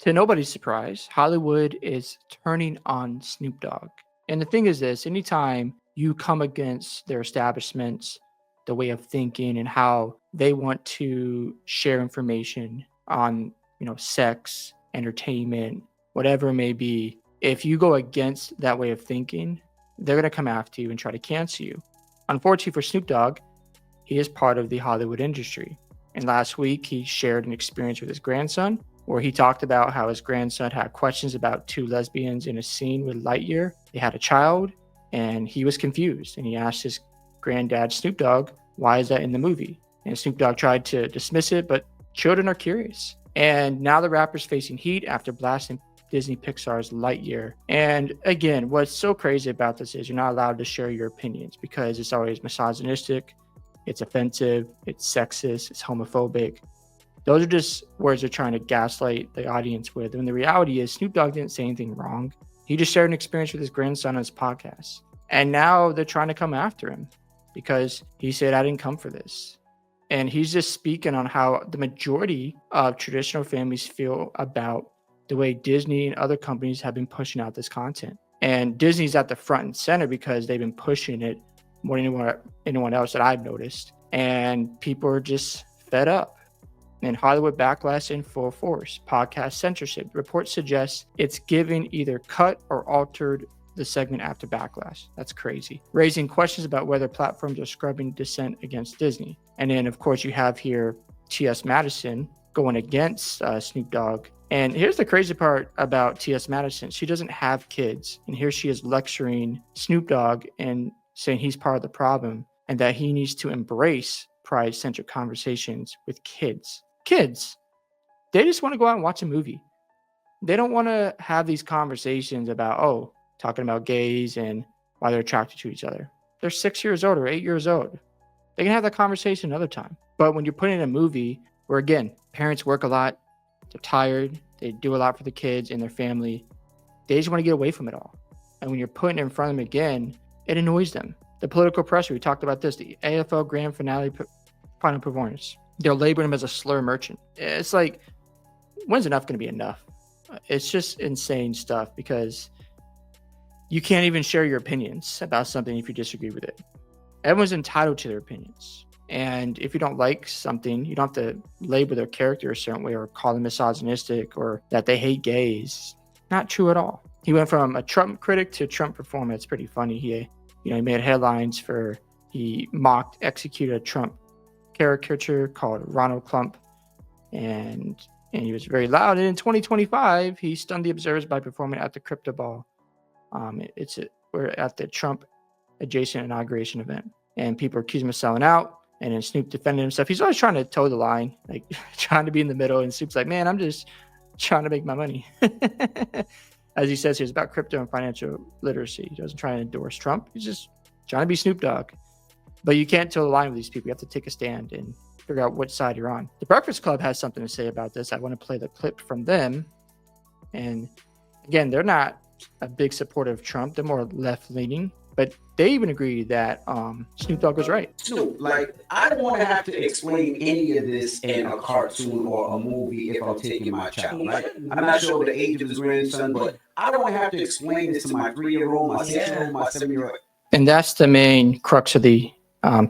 To nobody's surprise, Hollywood is turning on Snoop Dogg. And the thing is this, anytime you come against their establishments, the way of thinking and how they want to share information on, sex, entertainment, whatever it may be, if you go against that way of thinking, they're going to come after you and try to cancel you. Unfortunately for Snoop Dogg, he is part of the Hollywood industry. And last week, he shared an experience with his grandson where he talked about how his grandson had questions about two lesbians in a scene with Lightyear. They had a child, and he was confused. And he asked his granddad, Snoop Dogg, why is that in the movie? And Snoop Dogg tried to dismiss it, but children are curious. And now the rapper's facing heat after blasting Disney Pixar's Lightyear. And again, what's so crazy about this is you're not allowed to share your opinions because it's always misogynistic, it's offensive, it's sexist, it's homophobic. Those are just words they're trying to gaslight the audience with. And the reality is Snoop Dogg didn't say anything wrong. He just shared an experience with his grandson on his podcast. And now they're trying to come after him because he said, I didn't come for this. And he's just speaking on how the majority of traditional families feel about the way Disney and other companies have been pushing out this content. And Disney's at the front and center because they've been pushing it more than anyone else that I've noticed. And people are just fed up. And Hollywood backlash in full force. Podcast censorship. Reports suggest it's given either cut or altered the segment after backlash. That's crazy. Raising questions about whether platforms are scrubbing dissent against Disney. And then, of course, you have here T.S. Madison going against Snoop Dogg. And here's the crazy part about T.S. Madison. She doesn't have kids. And here she is lecturing Snoop Dogg and saying he's part of the problem and that he needs to embrace pride-centric conversations with kids. Kids, they just want to go out and watch a movie. They don't want to have these conversations about, talking about gays and why they're attracted to each other. They're 6 years old or 8 years old. They can have that conversation another time. But when you're putting in a movie where, again, parents work a lot, they're tired, they do a lot for the kids and their family, they just want to get away from it all. And when you're putting it in front of them again, it annoys them. The political pressure, we talked about this, the AFL grand finale final performance. They're labeling him as a slur merchant. It's like, when's enough going to be enough? It's just insane stuff because you can't even share your opinions about something if you disagree with it. Everyone's entitled to their opinions. And if you don't like something, you don't have to label their character a certain way or call them misogynistic or that they hate gays. Not true at all. He went from a Trump critic to a Trump performer. It's pretty funny. He made headlines for he executed a Trump caricature called Ronald Clump, and he was very loud. And in 2025, he stunned the observers by performing at the Crypto Ball. We're at the Trump adjacent inauguration event, and people are accusing him of selling out. And then Snoop defended himself. He's always trying to toe the line, like trying to be in the middle. And Snoop's like, man, I'm just trying to make my money. As he says here, it's about crypto and financial literacy. He doesn't try to endorse Trump. He's just trying to be Snoop Dogg. But you can't toe the line with these people. You have to take a stand and figure out which side you're on. The Breakfast Club has something to say about this. I want to play the clip from them. And again, they're not a big supporter of Trump. They're more left-leaning. But they even agree that Snoop Dogg was right. Snoop, I don't want to have to explain any of this in a cartoon or a movie if I'm taking my child. I'm not sure the age of his grandson, but I don't have to explain this to my 3-year-old, my 6-year-old, my 7-year-old. And that's the main crux of the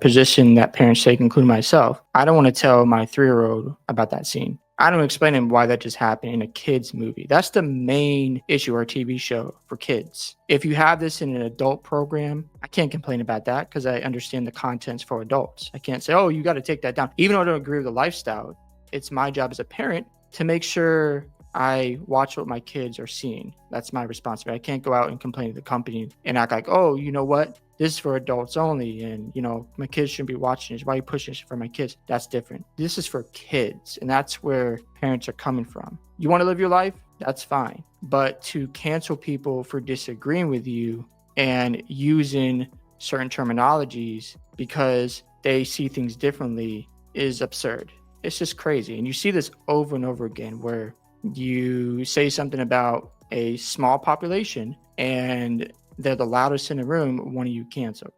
position that parents take, including myself. I don't want to tell my 3-year-old about that scene. I don't explain to him why that just happened in a kid's movie. That's the main issue or TV show for kids. If you have this in an adult program, I can't complain about that because I understand the content's for adults. I can't say, you got to take that down. Even though I don't agree with the lifestyle, it's my job as a parent to make sure I watch what my kids are seeing. That's my responsibility. I can't go out and complain to the company and act like, you know what? This is for adults only. And, my kids shouldn't be watching this. Why are you pushing this for my kids? That's different. This is for kids. And that's where parents are coming from. You want to live your life? That's fine. But to cancel people for disagreeing with you and using certain terminologies because they see things differently is absurd. It's just crazy. And you see this over and over again where you say something about a small population and they're the loudest in the room, one of you cancel.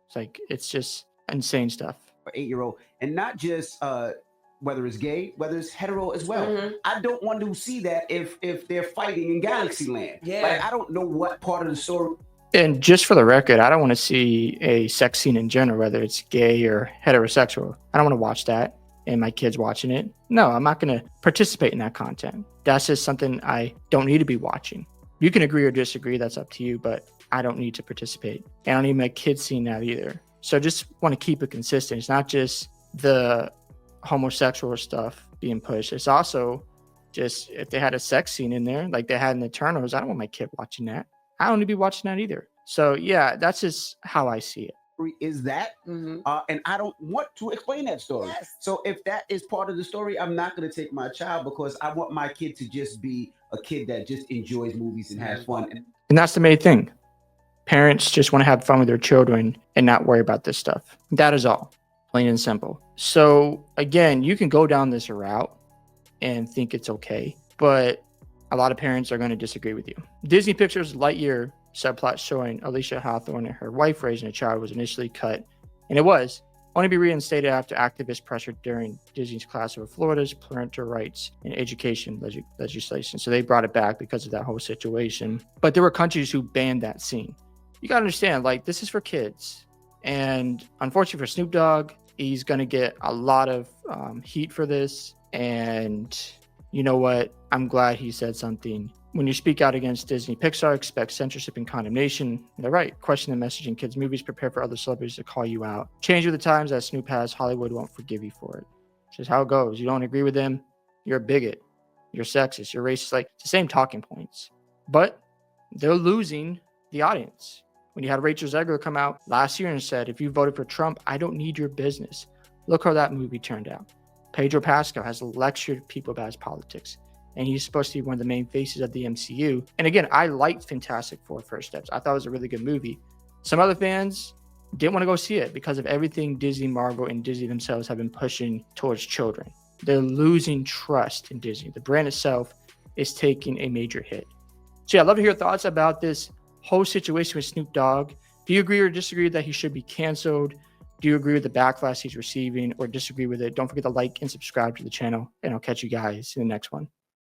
It's just insane stuff. 8-year-old, and not just whether it's gay, whether it's hetero as well. Mhm. I don't want to see that if they're fighting in Galaxy Land. Yeah. Like I don't know what part of the story. And just for the record, I don't want to see a sex scene in general, whether it's gay or heterosexual. I don't want to watch that and my kids watching it. No, I'm not going to participate in that content. That's just something I don't need to be watching. You can agree or disagree, that's up to you, but I don't need to participate. And I don't need my kids seeing that either. So just want to keep it consistent. It's not just the homosexual stuff being pushed. It's also just if they had a sex scene in there, like they had in Eternals, I don't want my kid watching that. I don't need to be watching that either. So yeah, that's just how I see it. Is that, and I don't want to explain that story. Yes. So if that is part of the story, I'm not going to take my child because I want my kid to just be a kid that just enjoys movies and has fun. And that's the main thing. Parents just want to have fun with their children and not worry about this stuff. That is all, plain and simple. So again, you can go down this route and think it's okay, but a lot of parents are going to disagree with you. Disney Pictures' Lightyear subplot showing Alicia Hawthorne and her wife raising a child was initially cut, and it was only be reinstated after activist pressure during Disney's class over Florida's parental rights and education legislation. So they brought it back because of that whole situation. But there were countries who banned that scene. You got to understand, like, this is for kids. And unfortunately for Snoop Dogg, he's going to get a lot of heat for this. And you know what? I'm glad he said something. When you speak out against Disney Pixar, expect censorship and condemnation. They're right. Question the message in kids' movies. Prepare for other celebrities to call you out. Change with the times. As Snoop has, Hollywood won't forgive you for it. It's just how it goes. You don't agree with them, you're a bigot. You're sexist. You're racist. Like, it's the same talking points. But they're losing the audience. When you had Rachel Zegler come out last year and said, if you voted for Trump, I don't need your business. Look how that movie turned out. Pedro Pascal has lectured people about his politics. And he's supposed to be one of the main faces of the MCU. And again, I liked Fantastic Four First Steps. I thought it was a really good movie. Some other fans didn't want to go see it because of everything Disney, Marvel, and Disney themselves have been pushing towards children. They're losing trust in Disney. The brand itself is taking a major hit. So yeah, I'd love to hear your thoughts about this whole situation with Snoop Dogg. Do you agree or disagree that he should be canceled? Do you agree with the backlash he's receiving or disagree with it? Don't forget to like and subscribe to the channel, and I'll catch you guys in the next one.